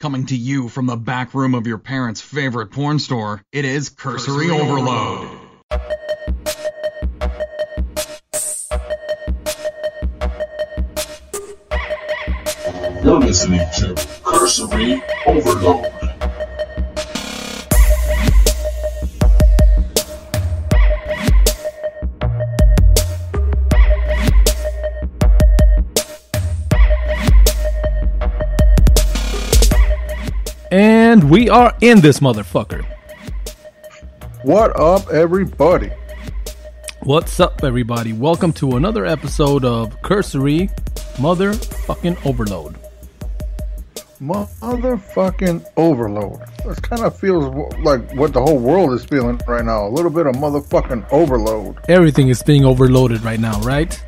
Coming to you from the back room of your parents' favorite porn store, it is Cursory Overload. You're listening to Cursory Overload. And we are in this motherfucker. What up, everybody? What's up, everybody? Welcome to another episode of Cursory Motherfucking Overload. Motherfucking overload. This kind of feels like what the whole world is feeling right now. A little bit of motherfucking overload. Everything is being overloaded right now, right?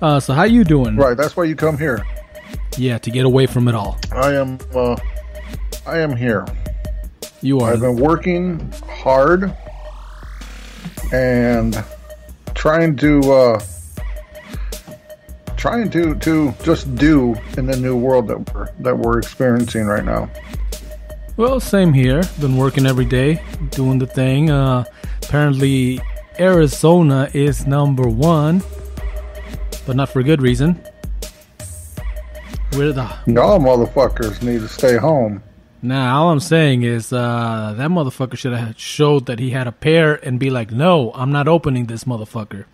So how you doing? Right, that's why you come here. Yeah, to get away from it all. I am here. You are. I've been working hard and trying to just do in the new world that we're experiencing right now. Well, same here. Been working every day, doing the thing. Apparently, Arizona is number one, but not for a good reason. Y'all motherfuckers need to stay home. Nah, all I'm saying is that motherfucker should have showed that he had a pair and be like, no, I'm not opening this motherfucker.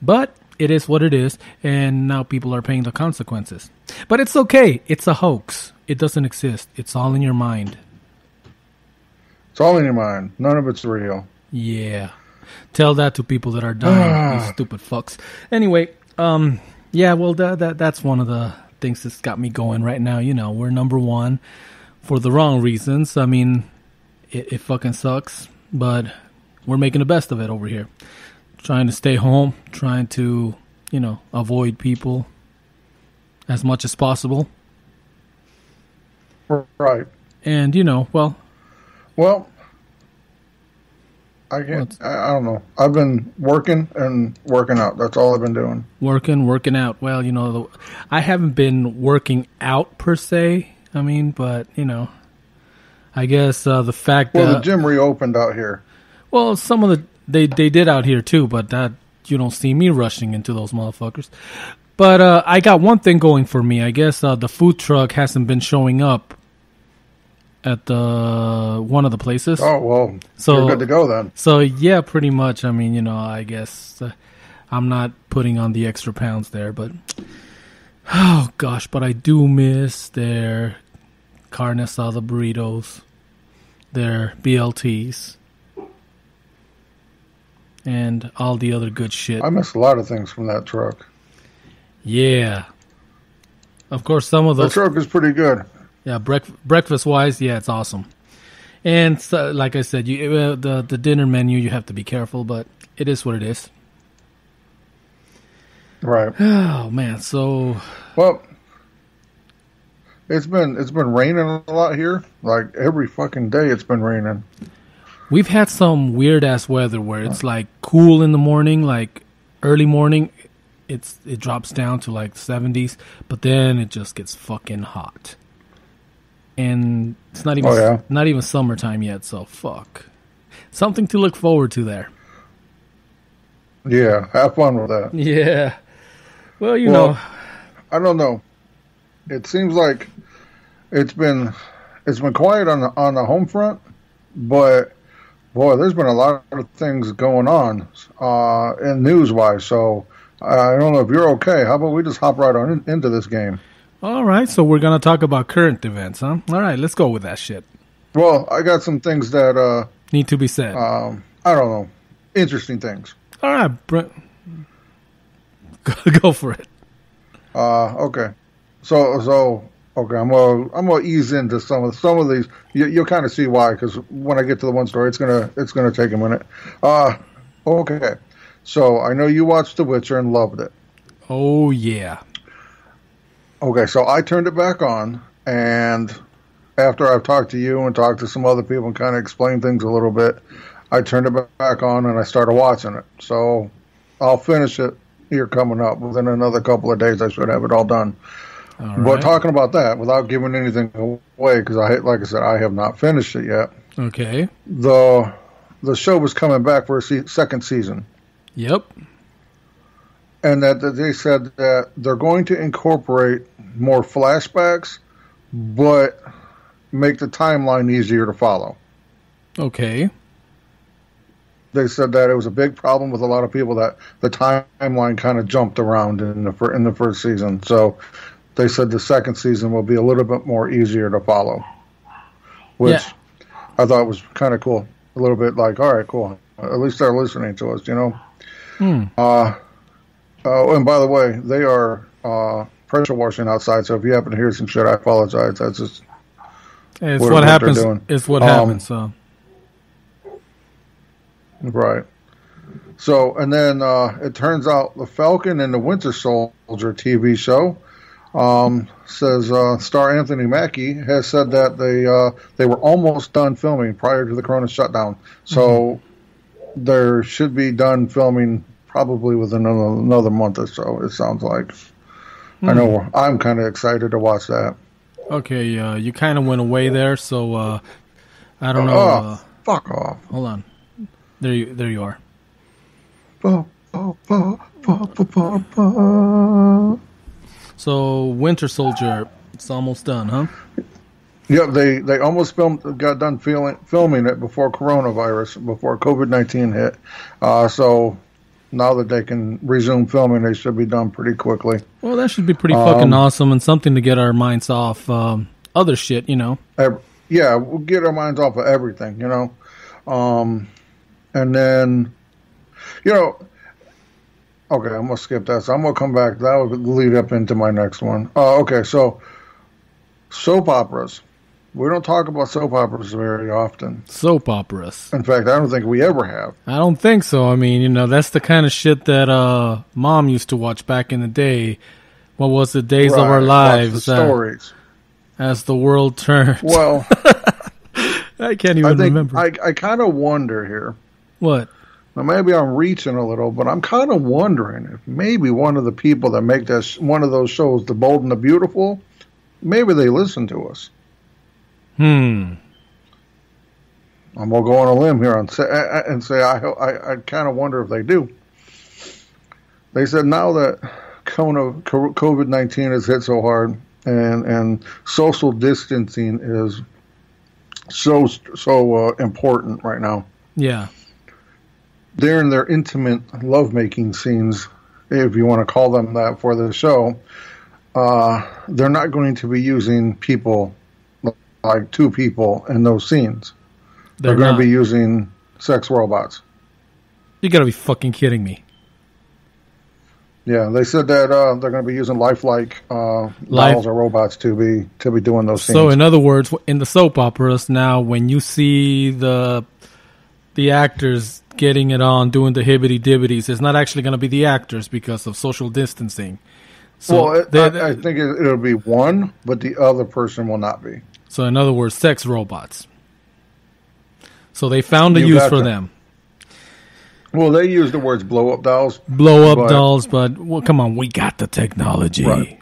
But it is what it is, and now people are paying the consequences. But it's okay. It's a hoax. It doesn't exist. It's all in your mind. It's all in your mind. None of it's real. Yeah. Tell that to people that are dying, you stupid fucks. Anyway, yeah, well, that's one of the things that's got me going right now. You know, we're number one. For the wrong reasons. I mean, it fucking sucks, but we're making the best of it over here. Trying to stay home, trying to, avoid people as much as possible. Right. And, Well, I don't know. I've been working and working out. That's all I've been doing. Working out. Well, I haven't been working out per se. I mean, but, I guess the fact that... Well, the gym reopened out here. Well, some of they did out here too, but that you don't see me rushing into those motherfuckers. But I got one thing going for me. I guess the food truck hasn't been showing up at one of the places. Oh, well, so you're good to go then. So, yeah, pretty much. I mean, I guess I'm not putting on the extra pounds there, but... Oh, gosh, but I do miss their carne asada burritos, their BLTs, and all the other good shit. I miss a lot of things from that truck. Yeah. Of course, some of those... The truck is pretty good. Yeah, breakfast-wise, yeah, it's awesome. And so, like I said, the dinner menu, you have to be careful, but it is what it is. Right. Oh man, so well, it's been raining a lot here. Like every fucking day, it's been raining. We've had some weird ass weather where it's like cool in the morning, like early morning, it drops down to like 70s, but then it just gets fucking hot, and it's not even summertime yet. So fuck, something to look forward to there. Yeah, have fun with that. Yeah. Well, you know, I don't know. It seems like it's been quiet on the home front, but boy, there's been a lot of things going on in news wise. So I don't know if you're okay. How about we just hop right on into this game? All right, so we're gonna talk about current events, huh? All right, let's go with that shit. Well, I got some things that need to be said. I don't know, interesting things. All right, go for it. Okay. So okay, I'm gonna ease into some of these. You'll kind of see why, because when I get to the one story, it's gonna take a minute. Okay. So I know you watched The Witcher and loved it. Oh yeah. Okay, so I turned it back on, and after I've talked to you and talked to some other people and kind of explained things a little bit, I turned it back on and I started watching it. So I'll finish it here coming up. Within another couple of days, I should have it all done. All But right. talking about that, without giving anything away, because like I said, I have not finished it yet. Okay. The show was coming back for a second season, Yep. and that they said that they're going to incorporate more flashbacks, but make the timeline easier to follow. Okay. They said that it was a big problem with a lot of people that the timeline kind of jumped around in the first season. So they said the second season will be a little bit more easier to follow, which I thought was kind of cool. A little bit like, all right, cool. At least they're listening to us, you know. And by the way, they are pressure washing outside. So if you happen to hear some shit, I apologize. That's just It's what what they're happens. doing. It's what happens. So right. So, and then it turns out the Falcon and the Winter Soldier TV show says star Anthony Mackie has said that they were almost done filming prior to the Corona shutdown. So there should be done filming probably within another month or so, it sounds like. I know I'm kind of excited to watch that. okay, you kind of went away there. So I don't know. Fuck off. Hold on. There you are. So Winter Soldier, it's almost done, huh? Yeah, they almost got done filming it before before COVID-19 hit. So now that they can resume filming, they should be done pretty quickly. Well, that should be pretty fucking awesome and something to get our minds off other shit, you know. Yeah, we'll get our minds off of everything, you know. And then, you know, okay, I'm going to skip that. So I'm going to come back. That will lead up into my next one. Okay, so soap operas. We don't talk about soap operas very often. Soap operas. In fact, I don't think we ever have. I don't think so. I mean, you know, that's the kind of shit that Mom used to watch back in the day. What was it? Days of Our Lives. Watch the stories. As the world turned. Well, I can't even remember. I kind of wonder here. What? Now, maybe I'm reaching a little, but I'm kind of wondering if maybe one of the people that make one of those shows, The Bold and the Beautiful, maybe they listen to us. I'm going to go on a limb here and say I kind of wonder if they do. They said now that COVID-19 has hit so hard and social distancing is so important right now. Yeah. They're in their intimate lovemaking scenes, if you want to call them that, for the show. They're not going to be using people like two people in those scenes. They're going to be using sex robots. You got to be fucking kidding me. Yeah, they said that they're going to be using lifelike dolls or robots to be doing those scenes. So, in other words, in the soap operas now, when you see the actors getting it on, doing the hibbity dibbities, it's not actually going to be the actors because of social distancing. So I think it'll be one, but the other person will not be. So, in other words, sex robots. So they found a use for them. Well, they use the words blow-up dolls. Dolls, but well, come on, we got the technology. Right.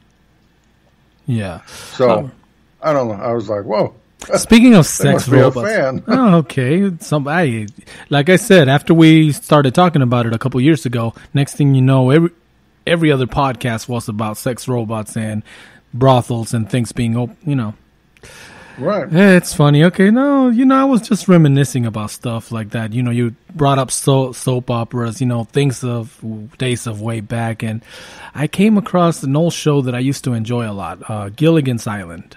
Yeah. So, I don't know. I was like, whoa. Speaking of sex must be robots. a fan. Oh, okay. Somebody, like I said, after we started talking about it a couple years ago, next thing you know, every other podcast was about sex robots and brothels and things being open, you know. Right. It's funny. Okay, no, you know, I was just reminiscing about stuff like that. You know, you brought up soap operas, you know, things of days of way back, and I came across an old show that I used to enjoy a lot, Gilligan's Island.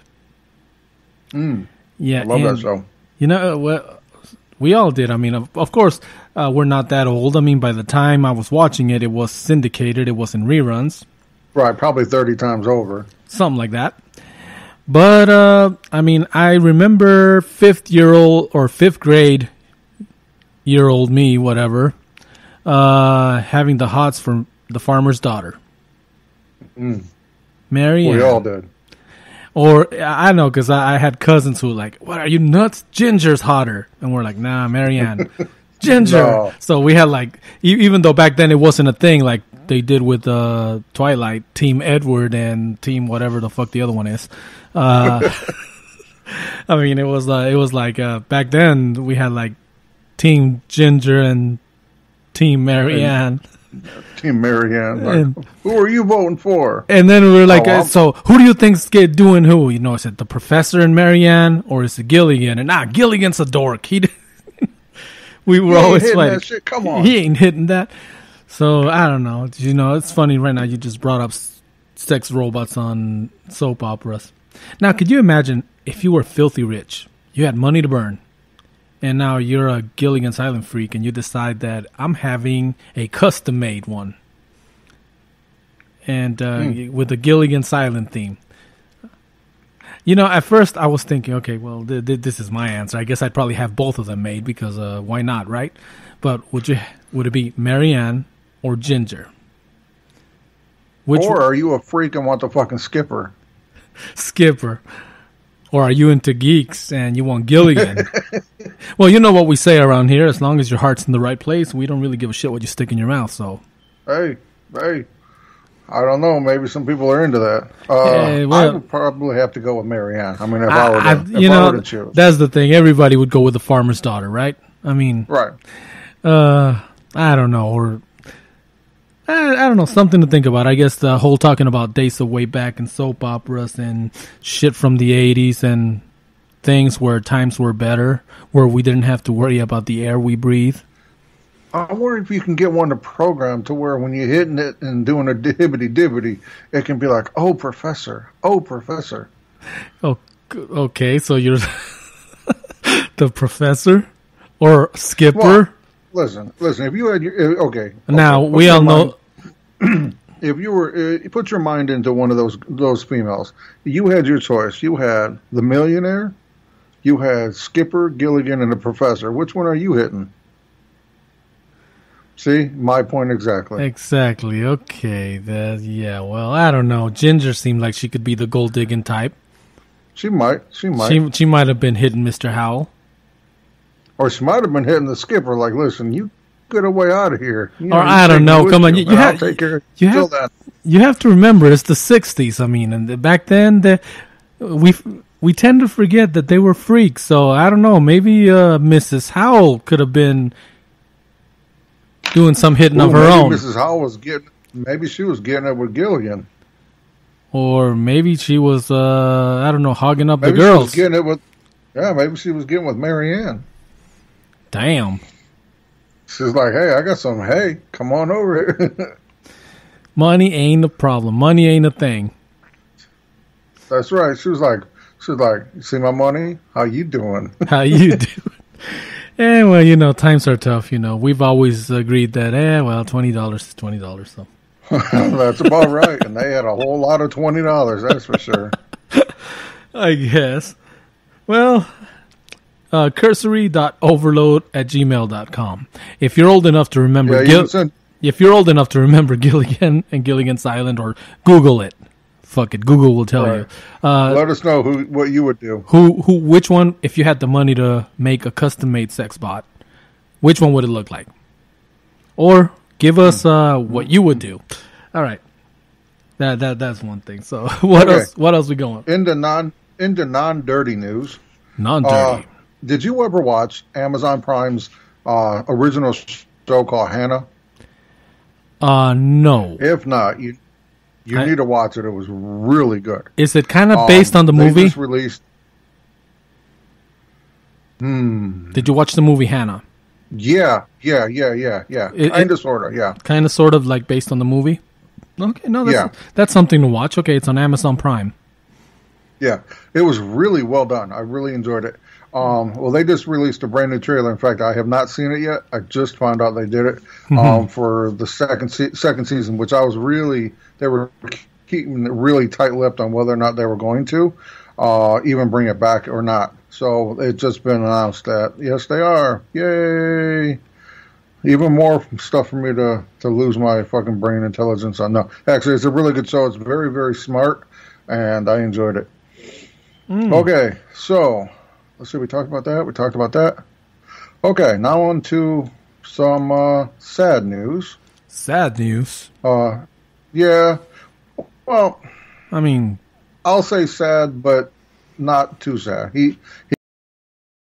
Yeah, I love that show. You know, well, we all did. I mean, of course, we're not that old. I mean, by the time I was watching it, it was syndicated. It was in reruns. Right, probably 30 times over. Something like that. But, I mean, I remember fifth grade year old me, whatever, having the hots for the farmer's daughter. Mary Ann. We all did. Or, I know, because I had cousins who were like, what, are you nuts? Ginger's hotter. And we're like, nah, Mary Ann. Ginger. No. So we had like, even though back then it wasn't a thing, like they did with Twilight, Team Edward and Team whatever the fuck the other one is. I mean, it was like back then we had like Team Ginger and Team Marianne. Team Marianne. Like, who are you voting for? And then we were like, so who do you think's doing who? You know, is it the Professor and Marianne, or is it Gilligan? And Gilligan's a dork. We were always like, that shit. Come on, he ain't hitting that. So I don't know. You know, it's funny right now. You just brought up sex robots on soap operas. Now, could you imagine if you were filthy rich, you had money to burn, and now you're a Gilligan's Island freak, and you decide that I'm having a custom-made one, and with a Gilligan's Island theme. You know, at first I was thinking, okay, well, this is my answer. I guess I'd probably have both of them made because why not, right? But would it be Marianne or Ginger? Or are you a freak and want the fucking Skipper? Skipper. Or are you into geeks and you want Gilligan? Well, you know what we say around here. As long as your heart's in the right place, we don't really give a shit what you stick in your mouth. So, hey, I don't know. Maybe some people are into that. I would probably have to go with Marianne. I mean, if I were to choose. That's the thing. Everybody would go with the farmer's daughter, right? I mean, right. I don't know, or I don't know, something to think about. I guess the whole talking about dates of way back in soap operas and shit from the 80s and things where times were better, where we didn't have to worry about the air we breathe. I wonder if you can get one to program to where when you're hitting it and doing a dibbity-dibbity, it can be like, oh, professor. Oh, okay, so you're the professor or Skipper? Well, listen, if you had your... Okay. Now, we all know... If you were... put your mind into one of those females. You had your choice. You had the millionaire, you had Skipper, Gilligan, and the professor. Which one are you hitting? See? My point exactly. Exactly. Okay. Yeah, well, I don't know. Ginger seemed like she could be the gold-digging type. She might. She might have been hitting Mr. Howell. Or she might have been hitting the Skipper like, listen, you get away out of here. Or I don't know. Come on. You have to remember, it's the 60s. I mean, and back then, we tend to forget that they were freaks. So, I don't know. Maybe Mrs. Howell could have been doing some hitting of her own. Mrs. Howell maybe she was getting it with Gilligan. Or maybe she was, I don't know, hogging up the girls. Maybe she was getting with Marianne. Damn. She's like, hey, come on over here. Money ain't a problem. Money ain't a thing. That's right. She was like, you see my money? How you doing? How you doing? And, well, you know, times are tough, you know. We've always agreed that, $20 is $20, so. That's about right. And they had a whole lot of $20, that's for sure. I guess. Well, cursory.overload@gmail.com. If you're old enough to remember if you're old enough to remember Gilligan and Gilligan's Island, or Google it. Fuck it, Google will tell you. Let us know what you would do. Which one, if you had the money to make a custom-made sex bot, which one would it look like? Or give us what you would do. All right, that's one thing. So what else we going? Into non-dirty news. Non-dirty. Did you ever watch Amazon Prime's original show called Hannah? No. If not, you need to watch it. It was really good. Is it kind of based on the movie? They just released. Did you watch the movie Hannah? Yeah. Kind of, sort of, yeah. Kind of, sort of, like based on the movie? Okay, no, that's something to watch. Okay, it's on Amazon Prime. Yeah, it was really well done. I really enjoyed it. Well, they just released a brand new trailer. In fact, I have not seen it yet. I just found out they did it for the second season, which they were keeping it really tight-lipped on whether or not they were going to even bring it back or not. So it's just been announced that, yes, they are. Yay! Even more stuff for me to lose my fucking brain intelligence on. No, actually, it's a really good show. It's very, very smart, and I enjoyed it. Okay, so let's see. We talked about that. Okay, now on to some sad news. Sad news. Yeah. Well, I mean, I'll say sad, but not too sad. He